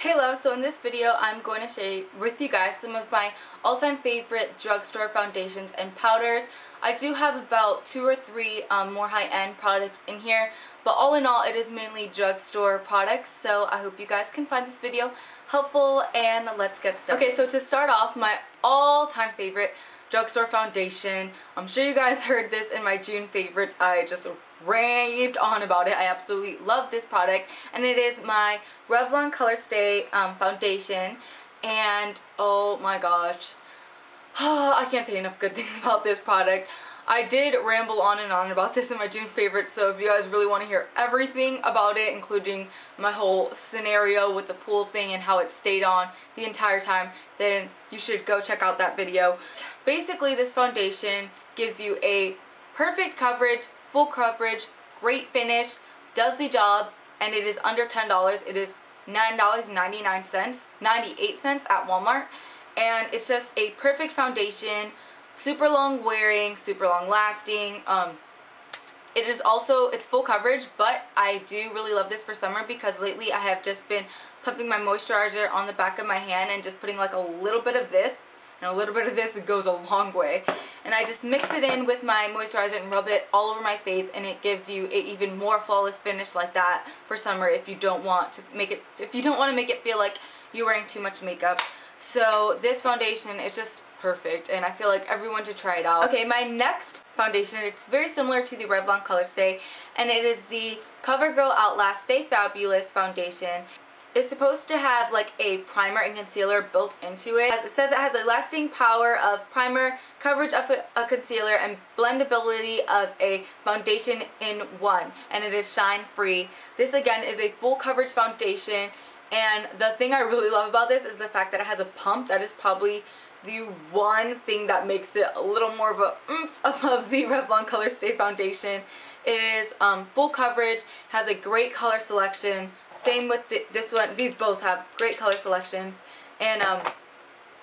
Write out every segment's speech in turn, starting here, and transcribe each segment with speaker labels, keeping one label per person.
Speaker 1: Hey love, so in this video I'm going to share with you guys some of my all-time favorite drugstore foundations and powders. I do have about 2 or 3 more high-end products in here, but all in all it is mainly drugstore products, so I hope you guys can find this video helpful and let's get started. Okay, so to start off, my all-time favorite drugstore foundation. I'm sure you guys heard this in my June favorites. I just raved on about it. I absolutely love this product, and it is my Revlon colorstay foundation. And oh my gosh, I can't say enough good things about this product. I did ramble on and on about this in my June favorites, so if you guys really want to hear everything about it, including my whole scenario with the pool thing and how it stayed on the entire time, then you should go check out that video. Basically, this foundation gives you a perfect coverage, full coverage, great finish, does the job, and it is under $10. It is $9.99, 98 cents at Walmart, and it's just a perfect foundation. Super long wearing, super long lasting. It is also, it's full coverage, but I do really love this for summer because lately I have just been pumping my moisturizer on the back of my hand and just putting like a little bit of this, and a little bit of this goes a long way. And I just mix it in with my moisturizer and rub it all over my face, and it gives you an even more flawless finish like that for summer if you don't want to make it, feel like you're wearing too much makeup. So this foundation is just perfect, and I feel like everyone should try it out. Okay, my next foundation, it's very similar to the Revlon Colorstay, and it is the CoverGirl Outlast Stay Fabulous foundation. It's supposed to have like a primer and concealer built into it. It says it has a lasting power of primer, coverage of a concealer, and blendability of a foundation in one, and it is shine free. This again is a full coverage foundation, and the thing I really love about this is the fact that it has a pump. That is probably the one thing that makes it a little more of a oomph above the Revlon Colorstay foundation. It is full coverage, has a great color selection. Same with this one. These both have great color selections, and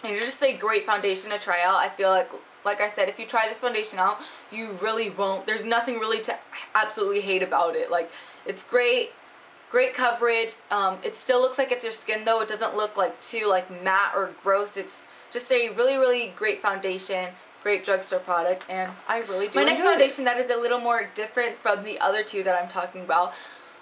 Speaker 1: it's just a great foundation to try out. I feel like I said, if you try this foundation out, you really won't. There's nothing really to absolutely hate about it. Like, it's great. Great coverage. It still looks like it's your skin though. It doesn't look like too like matte or gross. It's just a really great foundation, great drugstore product, and I really do enjoy it. My next foundation that is a little more different from the other two that I'm talking about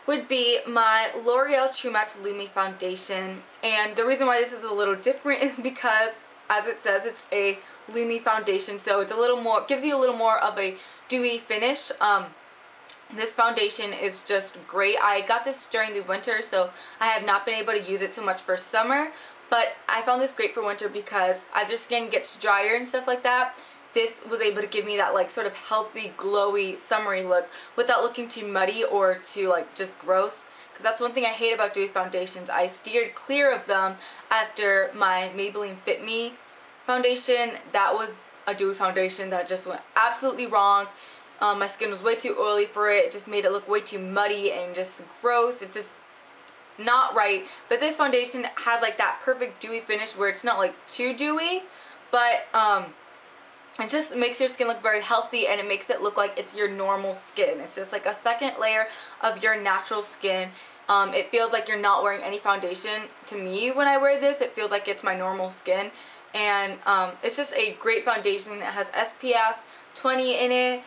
Speaker 1: would be my L'Oreal True Match Lumi foundation. And the reason why this is a little different is because, as it says, it's a Lumi foundation, so it's a little more, gives you a little more of a dewy finish. This foundation is just great. I got this during the winter, so I have not been able to use it too much for summer, but I found this great for winter because as your skin gets drier and stuff like that, this was able to give me that like sort of healthy, glowy, summery look without looking too muddy or too like just gross. Because that's one thing I hate about dewy foundations. I steered clear of them after my Maybelline Fit Me foundation. That was a dewy foundation that just went absolutely wrong. My skin was way too oily for it. It just made it look way too muddy and just gross. It just not right. But this foundation has like that perfect dewy finish where it's not like too dewy, but it just makes your skin look very healthy, and it makes it look like it's your normal skin. It's just like a second layer of your natural skin. It feels like you're not wearing any foundation. To me, when I wear this, it feels like it's my normal skin, and it's just a great foundation. It has SPF 20 in it.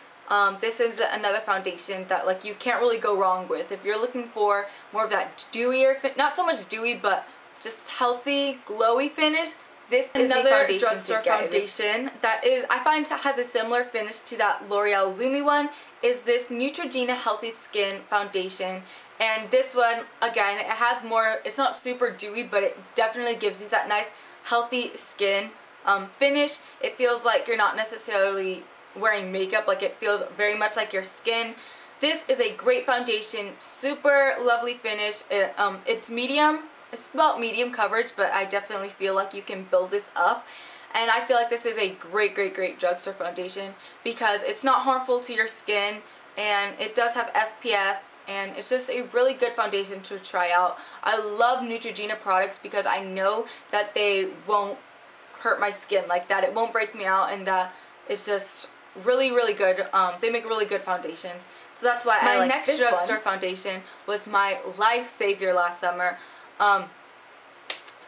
Speaker 1: This is another foundation that like you can't really go wrong with. If you're looking for more of that dewier, not so much dewy, but just healthy, glowy finish, this is another drugstore foundation that is, I find, has a similar finish to that L'Oreal Lumi one, is this Neutrogena Healthy Skin foundation. And this one, again, it has more, it's not super dewy, but it definitely gives you that nice healthy skin finish. It feels like you're not necessarily wearing makeup, like it feels very much like your skin. This is a great foundation, super lovely finish. It's medium, it's about medium coverage, but I definitely feel like you can build this up, and I feel like this is a great drugstore foundation because it's not harmful to your skin, and it does have SPF, and it's just a really good foundation to try out. I love Neutrogena products because I know that they won't hurt my skin like that. It won't break me out, and that it's just really good. They make really good foundations, so that's why I like this one. My next drugstore foundation was my lifesaver last summer.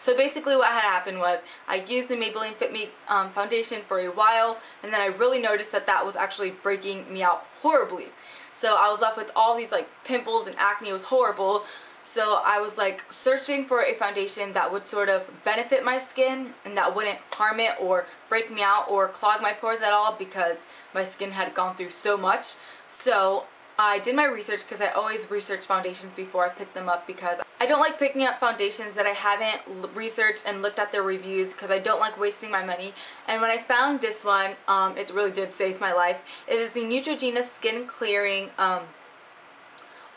Speaker 1: So basically what had happened was I used the Maybelline Fit Me foundation for a while, and then I really noticed that that was actually breaking me out horribly. So I was left with all these like pimples and acne. It was horrible. So I was like searching for a foundation that would sort of benefit my skin and that wouldn't harm it or break me out or clog my pores at all, because my skin had gone through so much. So I did my research, because I always research foundations before I pick them up, because I don't like picking up foundations that I haven't researched and looked at their reviews, because I don't like wasting my money. And when I found this one, it really did save my life. It is the Neutrogena Skin Clearing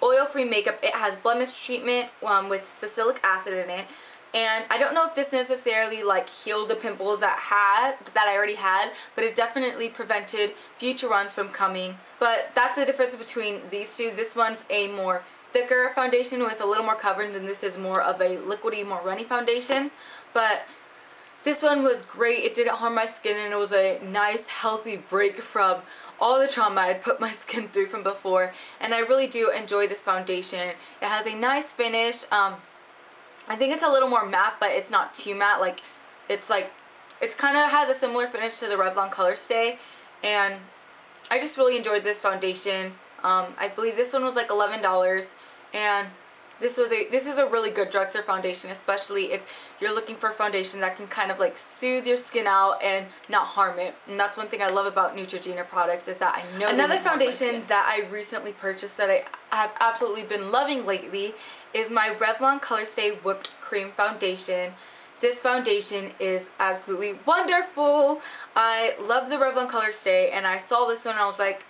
Speaker 1: Oil-Free Makeup. It has blemish treatment with salicylic acid in it. And I don't know if this necessarily like healed the pimples that I already had, but it definitely prevented future ones from coming. But that's the difference between these two. This one's a more thicker foundation with a little more coverage, and this is more of a liquidy, more runny foundation. But this one was great. It didn't harm my skin, and it was a nice healthy break from all the trauma I had put my skin through from before. And I really do enjoy this foundation. It has a nice finish. I think it's a little more matte, but it's not too matte. Like it's kind of has a similar finish to the Revlon Colorstay, and I just really enjoyed this foundation. I believe this one was like $11, and this is a really good drugstore foundation, especially if you're looking for a foundation that can kind of like soothe your skin out and not harm it. And that's one thing I love about Neutrogena products, is that I know another foundation that I recently purchased that I have absolutely been loving lately is my Revlon Colorstay Whipped Cream Foundation. This foundation is absolutely wonderful. I love the Revlon Colorstay, and I saw this one and I was like,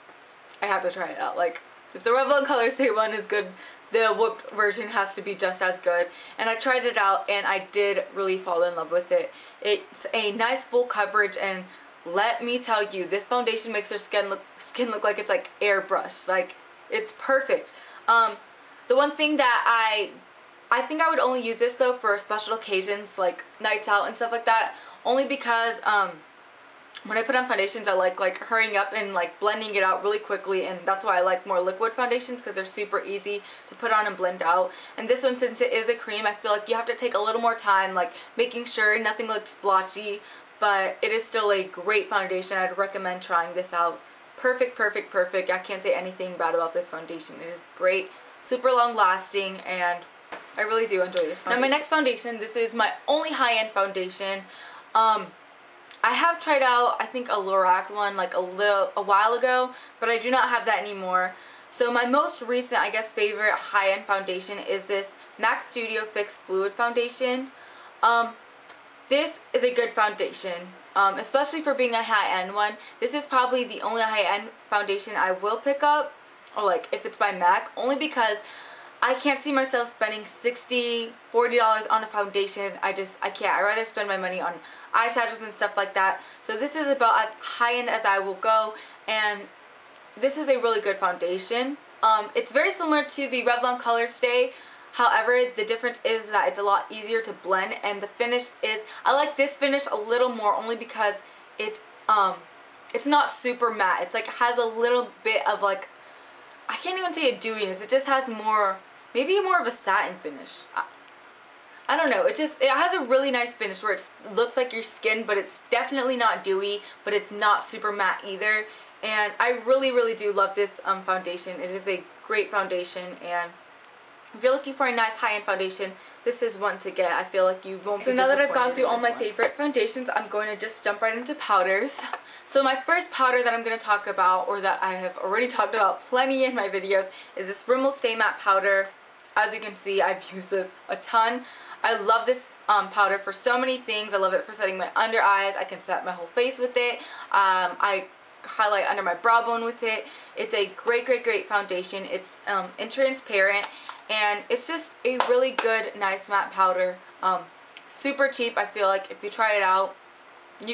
Speaker 1: I have to try it out. Like, if the Revlon Colorstay one is good, the whipped version has to be just as good. And I tried it out, and I did really fall in love with it. It's a nice full coverage, and let me tell you, this foundation makes your skin look like it's like airbrushed. Like, it's perfect. The one thing that I think I would only use this though for special occasions like nights out and stuff like that, only because when I put on foundations I like hurrying up and like blending it out really quickly, and that's why I like more liquid foundations, because they're super easy to put on and blend out. And this one, since it is a cream, I feel like you have to take a little more time, like making sure nothing looks blotchy, but it is still a great foundation. I'd recommend trying this out. Perfect, perfect, perfect. I can't say anything bad about this foundation. It is great, super long lasting, and I really do enjoy this foundation. Now my next foundation, this is my only high-end foundation. I have tried out, I think, a Lorael one like a while ago, but I do not have that anymore. So my most recent, I guess, favorite high-end foundation is this MAC Studio Fix Fluid Foundation. This is a good foundation, especially for being a high-end one. This is probably the only high-end foundation I will pick up, or like if it's by MAC, only because I can't see myself spending $60, $40 on a foundation. I can't. I'd rather spend my money on eyeshadows and stuff like that. So this is about as high-end as I will go, and this is a really good foundation. It's very similar to the Revlon Colorstay. However, the difference is that it's a lot easier to blend, and the finish is, I like this finish a little more only because it's not super matte. It's like, it has a little bit of like, I can't even say a dewiness. It just has more, maybe more of a satin finish. I don't know. It has a really nice finish where it looks like your skin, but it's definitely not dewy, but it's not super matte either. And I really, really do love this foundation. It is a great foundation, and if you're looking for a nice high-end foundation, this is one to get. I feel like you won't be disappointed. So now that I've gone through all my favorite foundations, I'm going to just jump right into powders. So my first powder that I'm going to talk about, or that I have already talked about plenty in my videos, is this Rimmel Stay Matte Powder. As you can see, I've used this a ton. I love this powder for so many things. I love it for setting my under eyes. I can set my whole face with it. I highlight under my brow bone with it. It's a great, great, great foundation. It's intransparent, and it's just a really good, nice matte powder. Super cheap. I feel like if you try it out,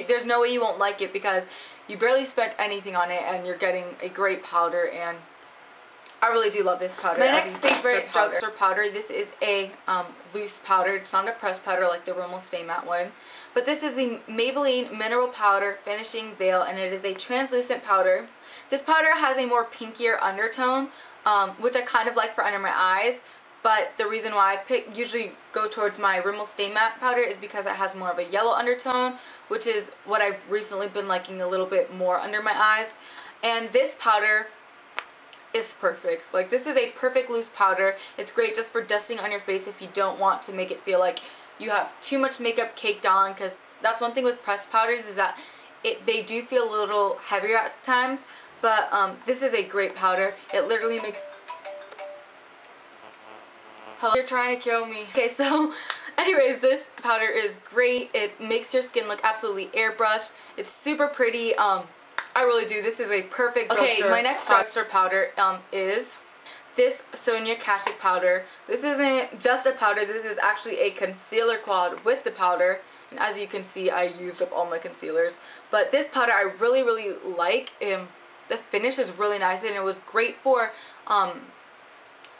Speaker 1: there's no way you won't like it, because you barely spent anything on it and you're getting a great powder, and I really do love this powder. My next favorite drugstore powder, this is a loose powder. It's not a pressed powder like the Rimmel Stay Matte one, but this is the Maybelline Mineral Powder Finishing Veil, and it is a translucent powder. This powder has a more pinkier undertone, which I kind of like for under my eyes, but the reason why I usually go towards my Rimmel Stay Matte powder is because it has more of a yellow undertone, which is what I've recently been liking a little bit more under my eyes. And this powder is perfect. Like, this is a perfect loose powder. It's great just for dusting on your face if you don't want to make it feel like you have too much makeup caked on, because that's one thing with pressed powders is that they do feel a little heavier at times. But this is a great powder. It literally makes... Hello, you're trying to kill me. Okay, so anyways, this powder is great. It makes your skin look absolutely airbrushed. It's super pretty. I really do. This is a perfect drugstore. Okay, my next drugstore powder is this Sonia kashuk powder. This isn't just a powder. This is actually a concealer quad with the powder. And as you can see, I used up all my concealers. But this powder I really, really like. The finish is really nice, and it was great for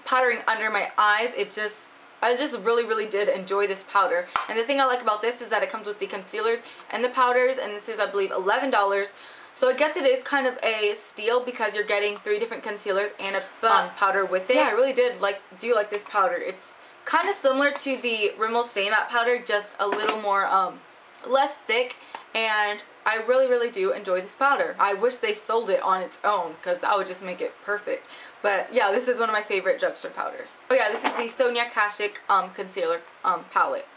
Speaker 1: powdering under my eyes. I just really, really did enjoy this powder. And the thing I like about this is that it comes with the concealers and the powders, and this is, I believe, $11. So I guess it is kind of a steal because you're getting 3 different concealers and a powder with it. Yeah, I really do like this powder. It's kind of similar to the Rimmel Stay Matte powder, just a little more less thick, and I really, really do enjoy this powder. I wish they sold it on its own because that would just make it perfect. But yeah, this is one of my favorite drugstore powders. Oh yeah, this is the Sonia kashuk concealer palette.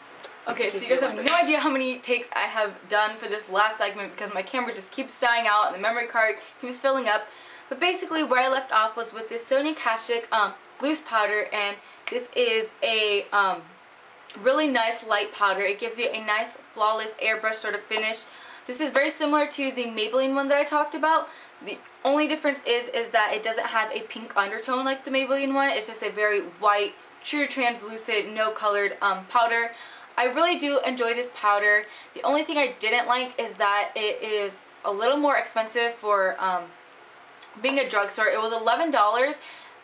Speaker 1: Okay, so you guys have no idea how many takes I have done for this last segment because my camera just keeps dying out and the memory card keeps filling up. But basically where I left off was with this Sonia kashuk loose powder, and this is a really nice light powder. It gives you a nice flawless airbrush sort of finish. This is very similar to the Maybelline one that I talked about. The only difference is that it doesn't have a pink undertone like the Maybelline one. It's just a very white, true translucent, no colored powder. I really do enjoy this powder. The only thing I didn't like is that it is a little more expensive for being a drugstore. It was $11,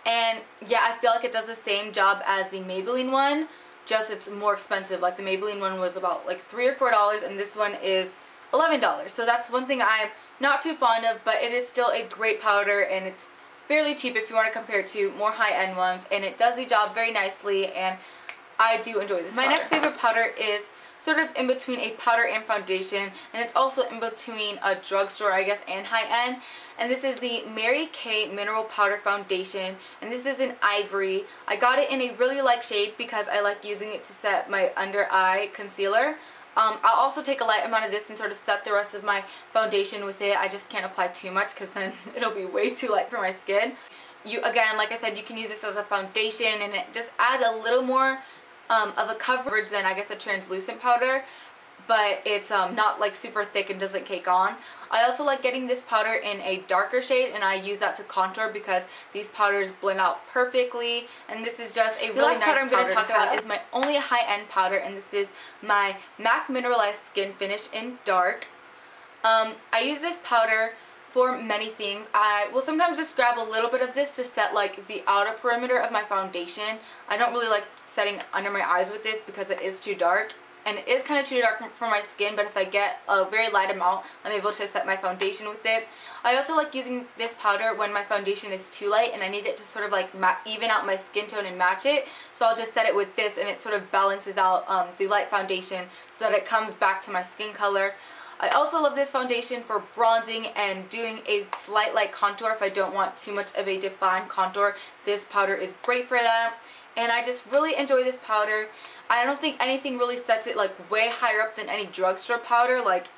Speaker 1: and yeah, I feel like it does the same job as the Maybelline one, just it's more expensive. Like the Maybelline one was about like $3 or $4, and this one is $11. So that's one thing I'm not too fond of, but it is still a great powder, and it's fairly cheap if you want to compare it to more high-end ones, and it does the job very nicely, and I do enjoy this powder. My next favorite powder is sort of in between a powder and foundation, and it's also in between a drugstore, I guess, and high-end. And this is the Mary Kay Mineral Powder Foundation, and this is in Ivory. I got it in a really light shade because I like using it to set my under eye concealer. I'll also take a light amount of this and sort of set the rest of my foundation with it. I just can't apply too much because then it'll be way too light for my skin. Again, like I said, you can use this as a foundation, and it just adds a little more of a coverage than, I guess, a translucent powder, but it's not like super thick and doesn't cake on. I also like getting this powder in a darker shade, and I use that to contour because these powders blend out perfectly, and this is just a really nice powder. The last powder I'm going to talk about is my only high-end powder, and this is my MAC Mineralized Skin Finish in Dark. I use this powder for many things. I will sometimes just grab a little bit of this to set like the outer perimeter of my foundation. I don't really like setting under my eyes with this because it is too dark, and it is kind of too dark for my skin, but if I get a very light amount, I'm able to set my foundation with it. I also like using this powder when my foundation is too light and I need it to sort of like even out my skin tone and match it, so I'll just set it with this, and it sort of balances out the light foundation so that it comes back to my skin color. I also love this foundation for bronzing and doing a slight light contour if I don't want too much of a defined contour. This powder is great for that, and I just really enjoy this powder. I don't think anything really sets it like way higher up than any drugstore powder. Like,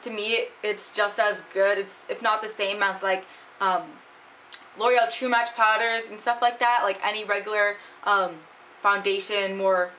Speaker 1: to me, it's just as good. It's, if not the same as like L'Oreal True Match powders and stuff like that, like any regular foundation, more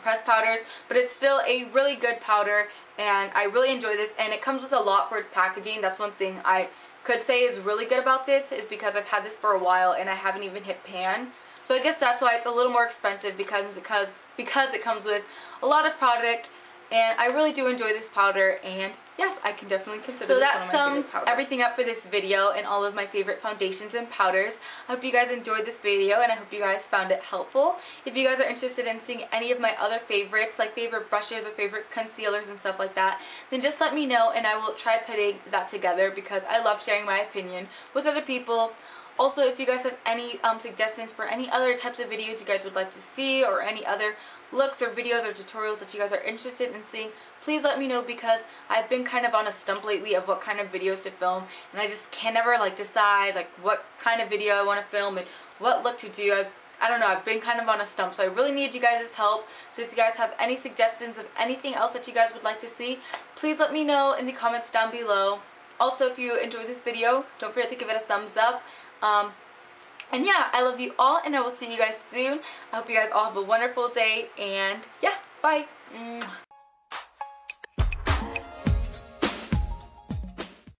Speaker 1: pressed powders, but it's still a really good powder, and I really enjoy this, and it comes with a lot for its packaging. That's one thing I could say is really good about this, is because I've had this for a while and I haven't even hit pan. So I guess that's why it's a little more expensive, because it comes with a lot of product, and I really do enjoy this powder, and yes, I can definitely consider this one of my favorite powders. So that sums everything up for this video and all of my favorite foundations and powders. I hope you guys enjoyed this video, and I hope you guys found it helpful. If you guys are interested in seeing any of my other favorites, like favorite brushes or favorite concealers and stuff like that, then just let me know, and I will try putting that together because I love sharing my opinion with other people Also, if you guys have any suggestions for any other types of videos you guys would like to see, or any other looks or videos or tutorials that you guys are interested in seeing, please let me know, because I've been kind of on a stump lately of what kind of videos to film, and I just can never like decide like what kind of video I want to film and what look to do. I don't know, I've been kind of on a stump, so I really need you guys' help. So if you guys have any suggestions of anything else that you guys would like to see, please let me know in the comments down below. Also, if you enjoyed this video, don't forget to give it a thumbs up. And yeah, I love you all, and I will see you guys soon. I hope you guys all have a wonderful day, and yeah, bye.